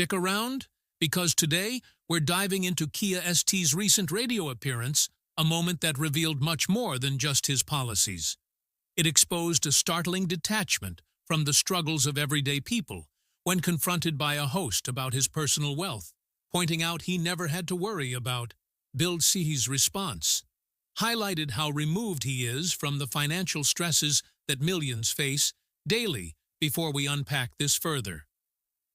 Stick around, because today we're diving into Keir Starmer's recent radio appearance, a moment that revealed much more than just his policies. It exposed a startling detachment from the struggles of everyday people when confronted by a host about his personal wealth, pointing out he never had to worry about Bill C's response, highlighted how removed he is from the financial stresses that millions face daily. Before we unpack this further,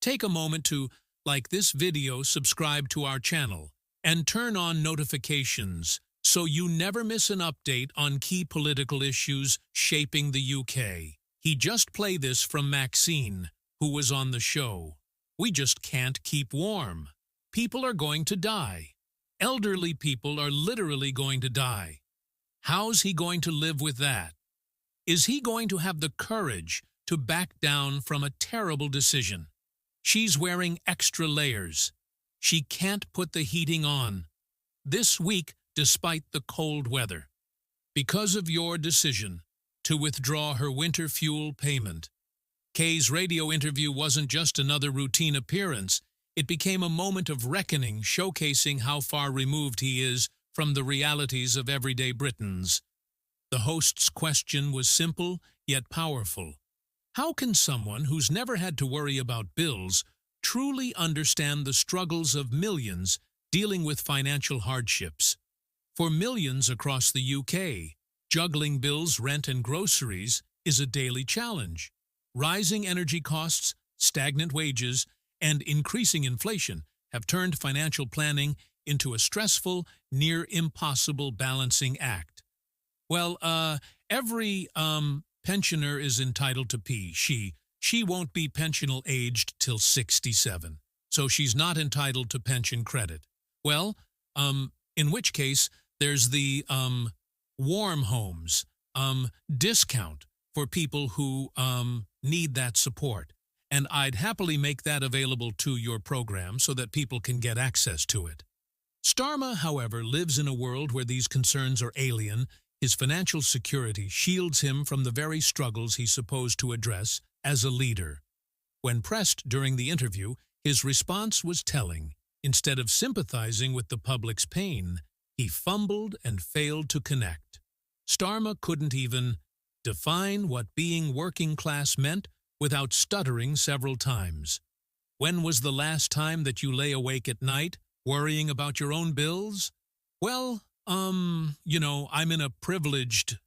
take a moment to like this video, subscribe to our channel, and turn on notifications so you never miss an update on key political issues shaping the UK. He just played this from Maxine, who was on the show. We just can't keep warm. People are going to die. Elderly people are literally going to die. How's he going to live with that? Is he going to have the courage to back down from a terrible decision? She's wearing extra layers. She can't put the heating on this week despite the cold weather, because of your decision to withdraw her winter fuel payment. Kay's radio interview wasn't just another routine appearance. It became a moment of reckoning, showcasing how far removed he is from the realities of everyday Britons. The host's question was simple yet powerful. How can someone who's never had to worry about bills truly understand the struggles of millions dealing with financial hardships? For millions across the UK, juggling bills, rent, and groceries is a daily challenge. Rising energy costs, stagnant wages, and increasing inflation have turned financial planning into a stressful, near-impossible balancing act. Well, every pensioner is entitled to pee. She won't be pensional aged till 67, so she's not entitled to pension credit. Well, in which case there's the warm homes discount for people who need that support, and I'd happily make that available to your program so that people can get access to it. Starmer, however, lives in a world where these concerns are alien. His financial security shields him from the very struggles he's supposed to address as a leader. When pressed during the interview, his response was telling. Instead of sympathizing with the public's pain, he fumbled and failed to connect. Starmer couldn't even define what being working class meant without stuttering several times. When was the last time that you lay awake at night, worrying about your own bills? Well, I'm in a privileged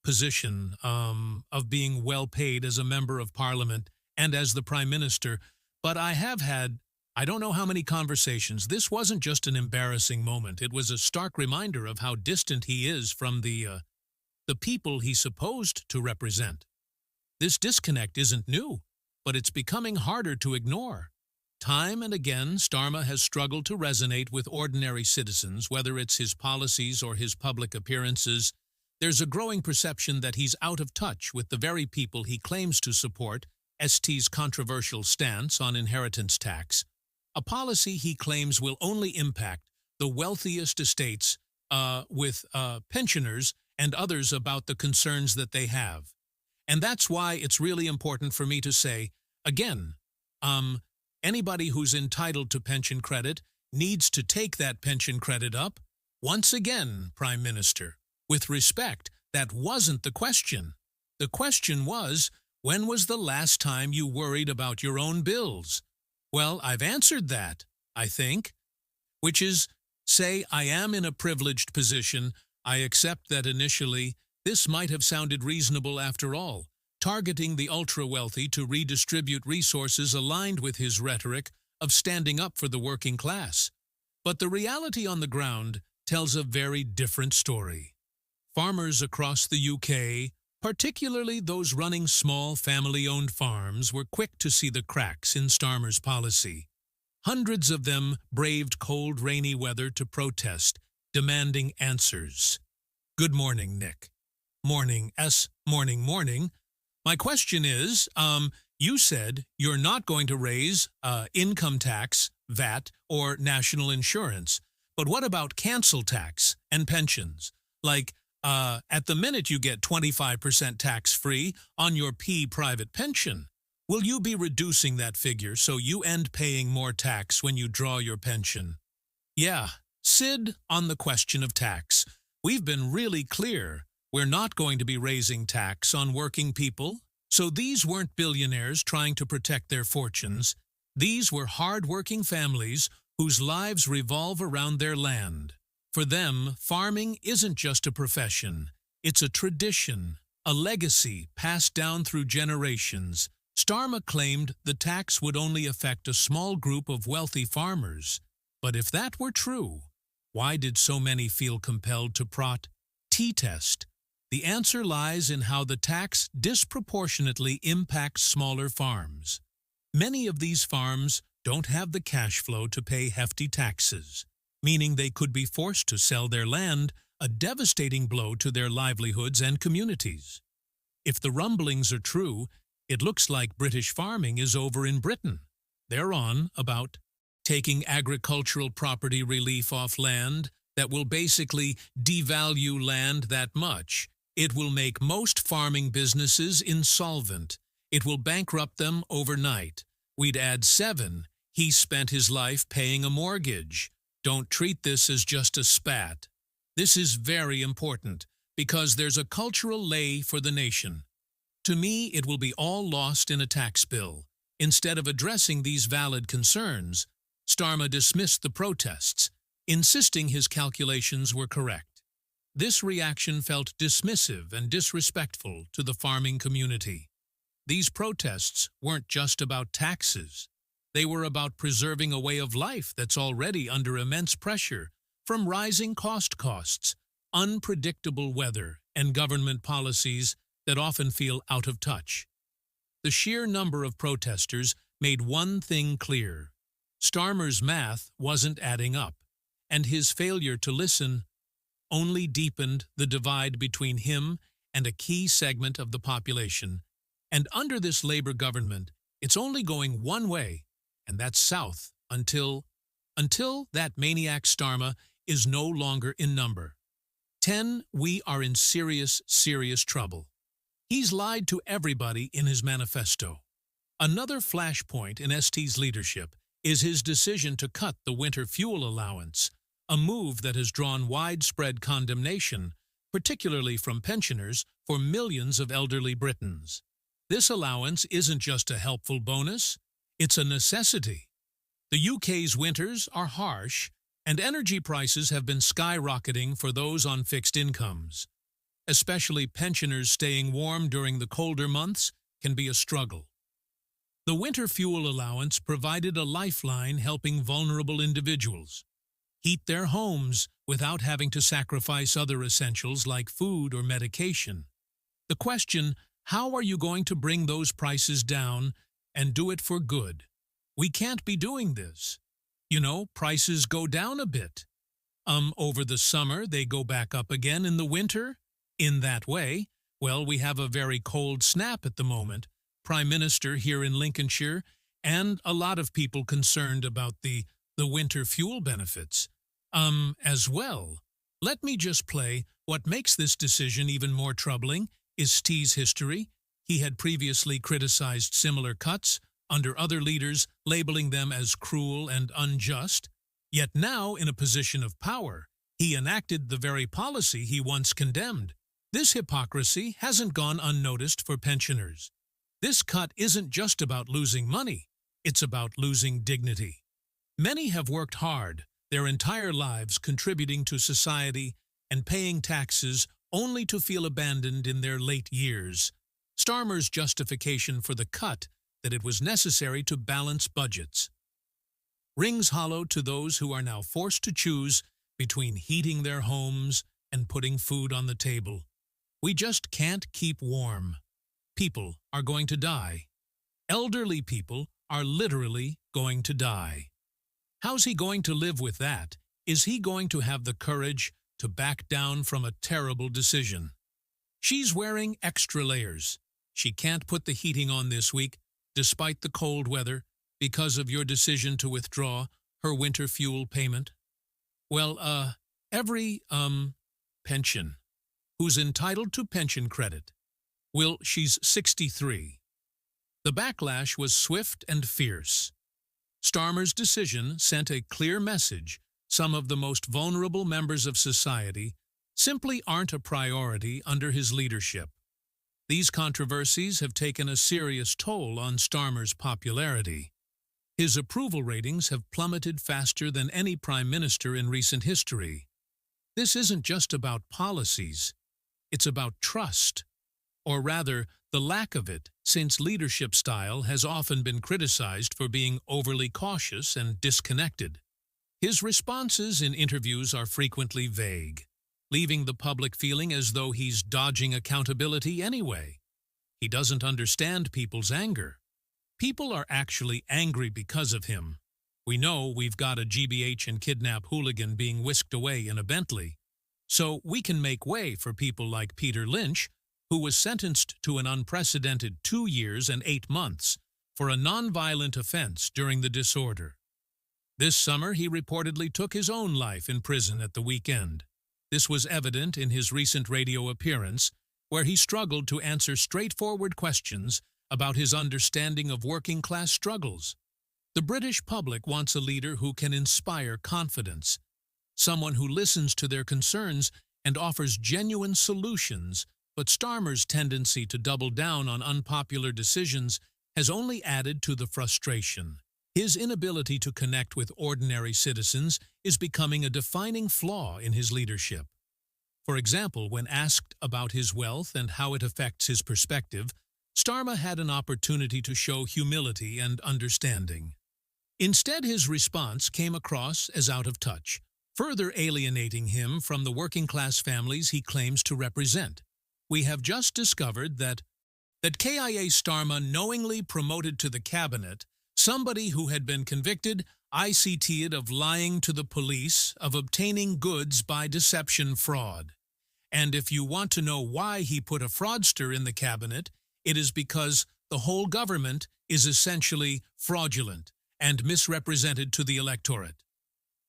position of being well paid as a member of Parliament and as the Prime Minister, but I have had I don't know how many conversations. This wasn't just an embarrassing moment. It was a stark reminder of how distant he is from the people he's supposed to represent. This disconnect isn't new, but it's becoming harder to ignore. Time and again, Starmer has struggled to resonate with ordinary citizens, whether it's his policies or his public appearances. There's a growing perception that he's out of touch with the very people he claims to support. ST's controversial stance on inheritance tax, a policy he claims will only impact the wealthiest estates with pensioners and others about the concerns that they have. And that's why it's really important for me to say, again, anybody who's entitled to pension credit needs to take that pension credit up. Once again, Prime Minister, with respect, that wasn't the question. The question was, when was the last time you worried about your own bills? Well, I've answered that, I think, which is, say I am in a privileged position. I accept that initially this might have sounded reasonable after all, targeting the ultra-wealthy to redistribute resources aligned with his rhetoric of standing up for the working class. But the reality on the ground tells a very different story. Farmers across the UK, particularly those running small family-owned farms, were quick to see the cracks in Starmer's policy. Hundreds of them braved cold, rainy weather to protest, demanding answers. Good morning, Nick. Morning, S. Morning, morning. My question is, you said you're not going to raise income tax, VAT, or national insurance. But what about cancel tax and pensions? Like, at the minute you get 25% tax-free on your private pension. Will you be reducing that figure so you end paying more tax when you draw your pension? Yeah, Sid, on the question of tax. We've been really clear. We're not going to be raising tax on working people. So these weren't billionaires trying to protect their fortunes. These were hard-working families whose lives revolve around their land. For them, farming isn't just a profession. It's a tradition, a legacy passed down through generations. Starmer claimed the tax would only affect a small group of wealthy farmers. But if that were true, why did so many feel compelled to T-test? The answer lies in how the tax disproportionately impacts smaller farms. Many of these farms don't have the cash flow to pay hefty taxes, meaning they could be forced to sell their land, a devastating blow to their livelihoods and communities. If the rumblings are true, it looks like British farming is over in Britain. They're on about taking agricultural property relief off land that will basically devalue land that much. It will make most farming businesses insolvent. It will bankrupt them overnight. We'd add 7. He spent his life paying a mortgage. Don't treat this as just a spat. This is very important because there's a cultural lay for the nation. To me, it will be all lost in a tax bill. Instead of addressing these valid concerns, Starmer dismissed the protests, insisting his calculations were correct. This reaction felt dismissive and disrespectful to the farming community. These protests weren't just about taxes. They were about preserving a way of life that's already under immense pressure from rising costs, unpredictable weather, and government policies that often feel out of touch. The sheer number of protesters made one thing clear. Starmer's math wasn't adding up, and his failure to listen only deepened the divide between him and a key segment of the population. And under this Labour government, it's only going one way, and that's south, until that maniac Starmer is no longer in number 10. We are in serious trouble. He's lied to everybody in his manifesto. Another flashpoint in ST's leadership is his decision to cut the winter fuel allowance, a move that has drawn widespread condemnation, particularly from pensioners, for millions of elderly Britons. This allowance isn't just a helpful bonus, it's a necessity. The UK's winters are harsh, and energy prices have been skyrocketing for those on fixed incomes. Especially pensioners staying warm during the colder months can be a struggle. The winter fuel allowance provided a lifeline helping vulnerable individuals heat their homes without having to sacrifice other essentials like food or medication. The question, how are you going to bring those prices down and do it for good? We can't be doing this. Prices go down a bit. Over the summer, they go back up again in the winter. In that way, well, we have a very cold snap at the moment. Prime Minister here in Lincolnshire, and a lot of people concerned about the winter fuel benefits. As well. Let me just play. What makes this decision even more troubling is ST's history. He had previously criticized similar cuts under other leaders, labeling them as cruel and unjust. Yet now, in a position of power, he enacted the very policy he once condemned. This hypocrisy hasn't gone unnoticed for pensioners. This cut isn't just about losing money, it's about losing dignity. Many have worked hard, their entire lives contributing to society and paying taxes only to feel abandoned in their late years. Starmer's justification for the cut, that it was necessary to balance budgets, rings hollow to those who are now forced to choose between heating their homes and putting food on the table. We just can't keep warm. People are going to die. Elderly people are literally going to die. How's he going to live with that? Is he going to have the courage to back down from a terrible decision? She's wearing extra layers. She can't put the heating on this week, despite the cold weather, because of your decision to withdraw her winter fuel payment. Well, every, pension, who's entitled to pension credit. Well, she's 63. The backlash was swift and fierce. Starmer's decision sent a clear message: some of the most vulnerable members of society simply aren't a priority under his leadership. These controversies have taken a serious toll on Starmer's popularity. His approval ratings have plummeted faster than any prime minister in recent history. This isn't just about policies, it's about trust, or rather, the lack of it, since leadership style has often been criticized for being overly cautious and disconnected. His responses in interviews are frequently vague, leaving the public feeling as though he's dodging accountability anyway. He doesn't understand people's anger. People are actually angry because of him. We know we've got a GBH and kidnap hooligan being whisked away in a Bentley. So we can make way for people like Peter Lynch, who was sentenced to an unprecedented 2 years and 8 months for a nonviolent offense during the disorder. This summer, he reportedly took his own life in prison at the weekend. This was evident in his recent radio appearance, where he struggled to answer straightforward questions about his understanding of working-class struggles. The British public wants a leader who can inspire confidence, someone who listens to their concerns and offers genuine solutions, but Starmer's tendency to double down on unpopular decisions has only added to the frustration. His inability to connect with ordinary citizens is becoming a defining flaw in his leadership. For example, when asked about his wealth and how it affects his perspective, Starmer had an opportunity to show humility and understanding. Instead, his response came across as out of touch, further alienating him from the working-class families he claims to represent. We have just discovered that Keir Starmer knowingly promoted to the cabinet somebody who had been convicted, ICT'd of lying to the police, of obtaining goods by deception fraud. And if you want to know why he put a fraudster in the cabinet, it is because the whole government is essentially fraudulent and misrepresented to the electorate.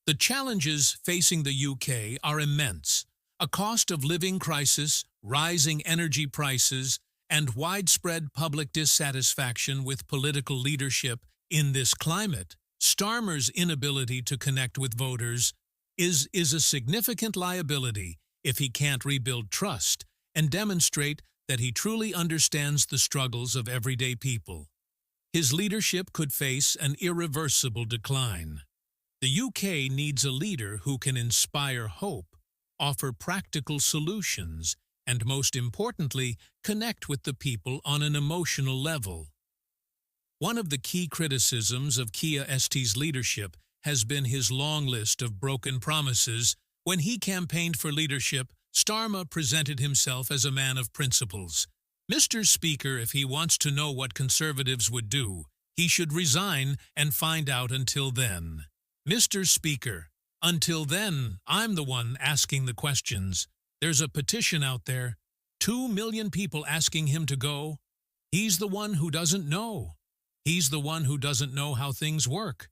The challenges facing the UK are immense: a cost of living crisis, rising energy prices, and widespread public dissatisfaction with political leadership. In this climate, Starmer's inability to connect with voters is a significant liability if he can't rebuild trust and demonstrate that he truly understands the struggles of everyday people. His leadership could face an irreversible decline. The UK needs a leader who can inspire hope, offer practical solutions, and most importantly, connect with the people on an emotional level. One of the key criticisms of Keir Starmer's leadership has been his long list of broken promises. When he campaigned for leadership, Starmer presented himself as a man of principles. Mr. Speaker, if he wants to know what Conservatives would do, he should resign and find out. Until then, Mr. Speaker, until then, I'm the one asking the questions. There's a petition out there, 2 million people asking him to go. He's the one who doesn't know. He's the one who doesn't know how things work.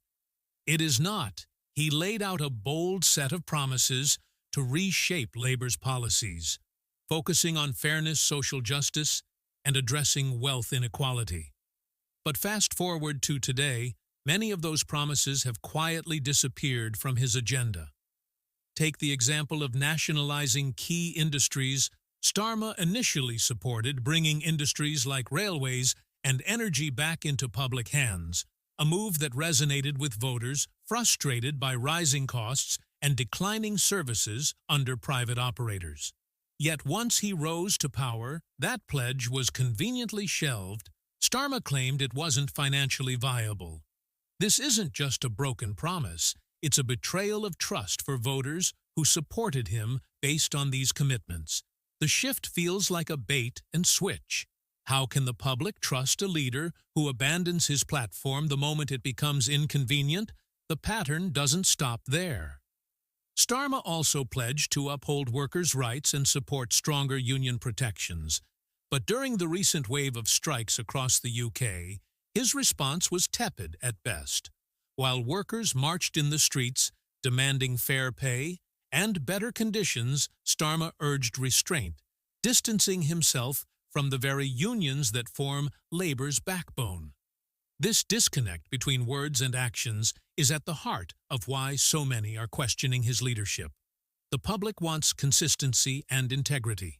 It is not. He laid out a bold set of promises to reshape Labour's policies, focusing on fairness, social justice, and addressing wealth inequality. But fast forward to today, many of those promises have quietly disappeared from his agenda. Take the example of nationalizing key industries. Starmer initially supported bringing industries like railways and energy back into public hands, a move that resonated with voters frustrated by rising costs and declining services under private operators. Yet once he rose to power, that pledge was conveniently shelved. Starmer claimed it wasn't financially viable. This isn't just a broken promise, it's a betrayal of trust for voters who supported him based on these commitments. The shift feels like a bait and switch. How can the public trust a leader who abandons his platform the moment it becomes inconvenient? The pattern doesn't stop there. Starmer also pledged to uphold workers' rights and support stronger union protections. But during the recent wave of strikes across the UK, his response was tepid at best. While workers marched in the streets, demanding fair pay and better conditions, Starmer urged restraint, distancing himself from the very unions that form labor's backbone. This disconnect between words and actions is at the heart of why so many are questioning his leadership. The public wants consistency and integrity.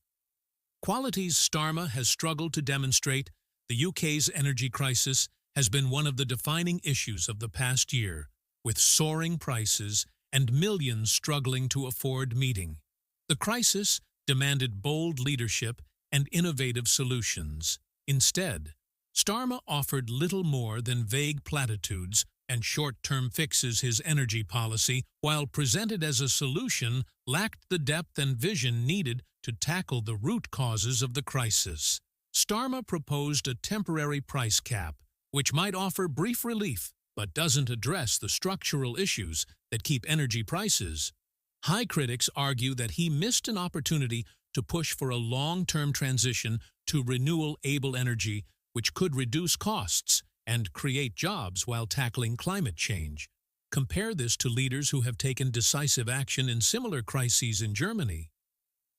Qualities Starmer has struggled to demonstrate. The UK's energy crisis has been one of the defining issues of the past year, with soaring prices and millions struggling to afford meeting. The crisis demanded bold leadership and innovative solutions. Instead, Starmer offered little more than vague platitudes and short-term fixes. His energy policy, while presented as a solution, lacked the depth and vision needed to tackle the root causes of the crisis. Starmer proposed a temporary price cap, which might offer brief relief, but doesn't address the structural issues that keep energy prices. High critics argue that he missed an opportunity to push for a long-term transition to renewable energy, which could reduce costs and create jobs while tackling climate change. Compare this to leaders who have taken decisive action in similar crises in Germany.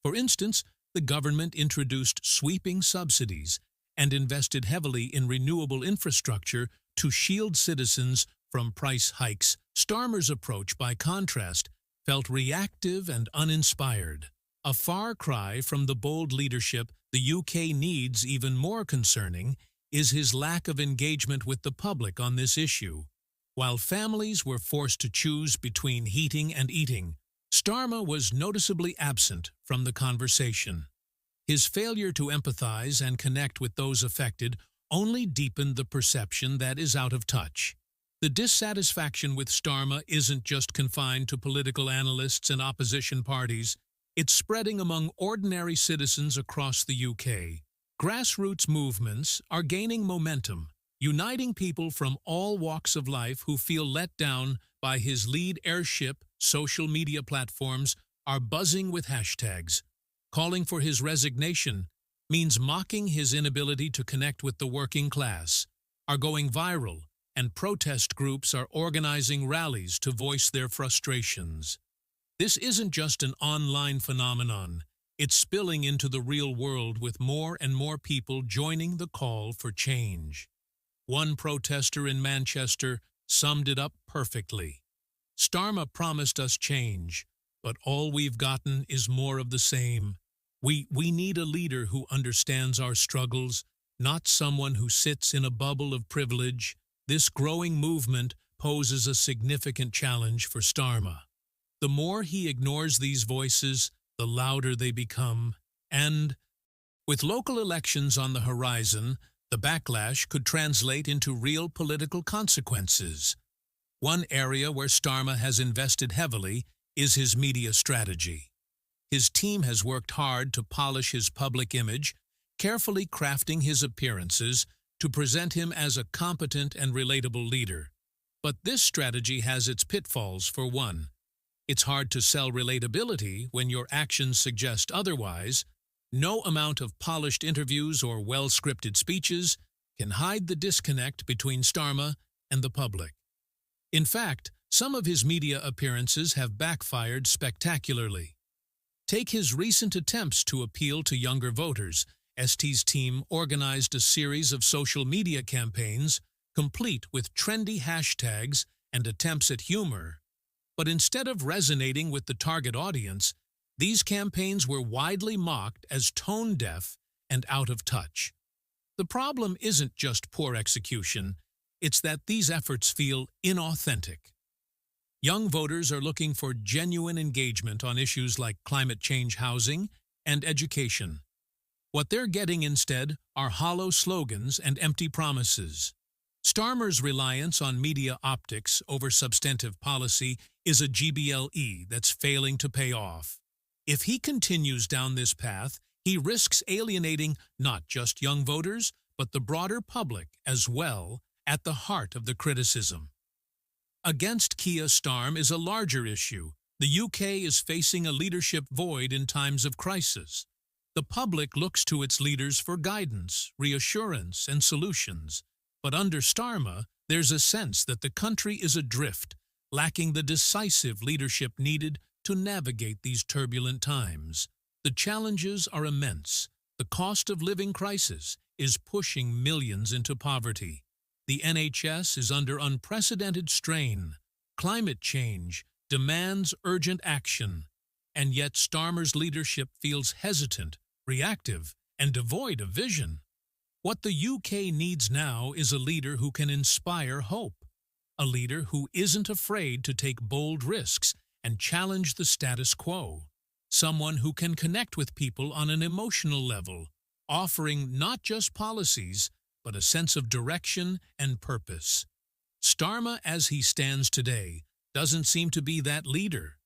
For instance, the government introduced sweeping subsidies and invested heavily in renewable infrastructure to shield citizens from price hikes. Starmer's approach, by contrast, felt reactive and uninspired. A far cry from the bold leadership the UK needs. Even more concerning is his lack of engagement with the public on this issue. While families were forced to choose between heating and eating, Starmer was noticeably absent from the conversation. His failure to empathize and connect with those affected only deepened the perception that is out of touch. The dissatisfaction with Starmer isn't just confined to political analysts and opposition parties. It's spreading among ordinary citizens across the UK. Grassroots movements are gaining momentum, uniting people from all walks of life who feel let down by his lead airship. Social media platforms are buzzing with hashtags. Calling for his resignation means mocking his inability to connect with the working class, are going viral, and protest groups are organizing rallies to voice their frustrations. This isn't just an online phenomenon. It's spilling into the real world, with more and more people joining the call for change. One protester in Manchester summed it up perfectly. Starmer promised us change, but all we've gotten is more of the same. We need a leader who understands our struggles, not someone who sits in a bubble of privilege. This growing movement poses a significant challenge for Starmer. The more he ignores these voices, the louder they become. And with local elections on the horizon, the backlash could translate into real political consequences. One area where Starmer has invested heavily is his media strategy. His team has worked hard to polish his public image, carefully crafting his appearances to present him as a competent and relatable leader. But this strategy has its pitfalls. For one, it's hard to sell relatability when your actions suggest otherwise. No amount of polished interviews or well-scripted speeches can hide the disconnect between Starmer and the public. In fact, some of his media appearances have backfired spectacularly. Take his recent attempts to appeal to younger voters. ST's team organized a series of social media campaigns, complete with trendy hashtags and attempts at humor. But instead of resonating with the target audience, these campaigns were widely mocked as tone-deaf and out of touch. The problem isn't just poor execution, it's that these efforts feel inauthentic. Young voters are looking for genuine engagement on issues like climate change, housing, and education. What they're getting instead are hollow slogans and empty promises. Starmer's reliance on media optics over substantive policy is a GBLE that's failing to pay off. If he continues down this path, he risks alienating not just young voters, but the broader public as well. At the heart of the criticism against Keir Starmer is a larger issue. The UK is facing a leadership void in times of crisis. The public looks to its leaders for guidance, reassurance, and solutions. But under Starmer, there's a sense that the country is adrift, lacking the decisive leadership needed to navigate these turbulent times. The challenges are immense. The cost of living crisis is pushing millions into poverty. The NHS is under unprecedented strain. Climate change demands urgent action. And yet Starmer's leadership feels hesitant, reactive, and devoid of vision. What the UK needs now is a leader who can inspire hope. A leader who isn't afraid to take bold risks and challenge the status quo. Someone who can connect with people on an emotional level, offering not just policies, but a sense of direction and purpose. Starmer, as he stands today, doesn't seem to be that leader.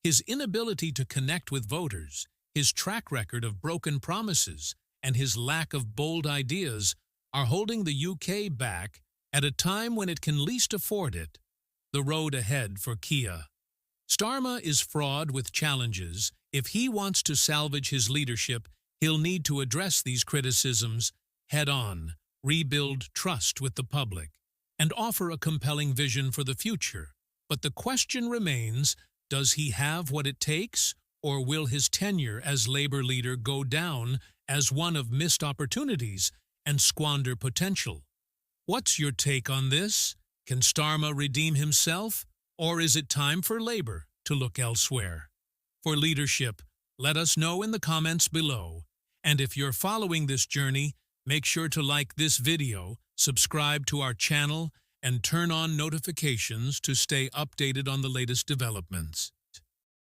His inability to connect with voters, his track record of broken promises, and his lack of bold ideas are holding the UK back at a time when it can least afford it. The road ahead for Keir Starmer is fraught with challenges. If he wants to salvage his leadership, he'll need to address these criticisms head-on, rebuild trust with the public, and offer a compelling vision for the future. But the question remains, does he have what it takes, or will his tenure as Labour leader go down as one of missed opportunities and squander potential? What's your take on this? Can Starmer redeem himself, or is it time for Labour to look elsewhere? For leadership, let us know in the comments below. And if you're following this journey, make sure to like this video, subscribe to our channel, and turn on notifications to stay updated on the latest developments.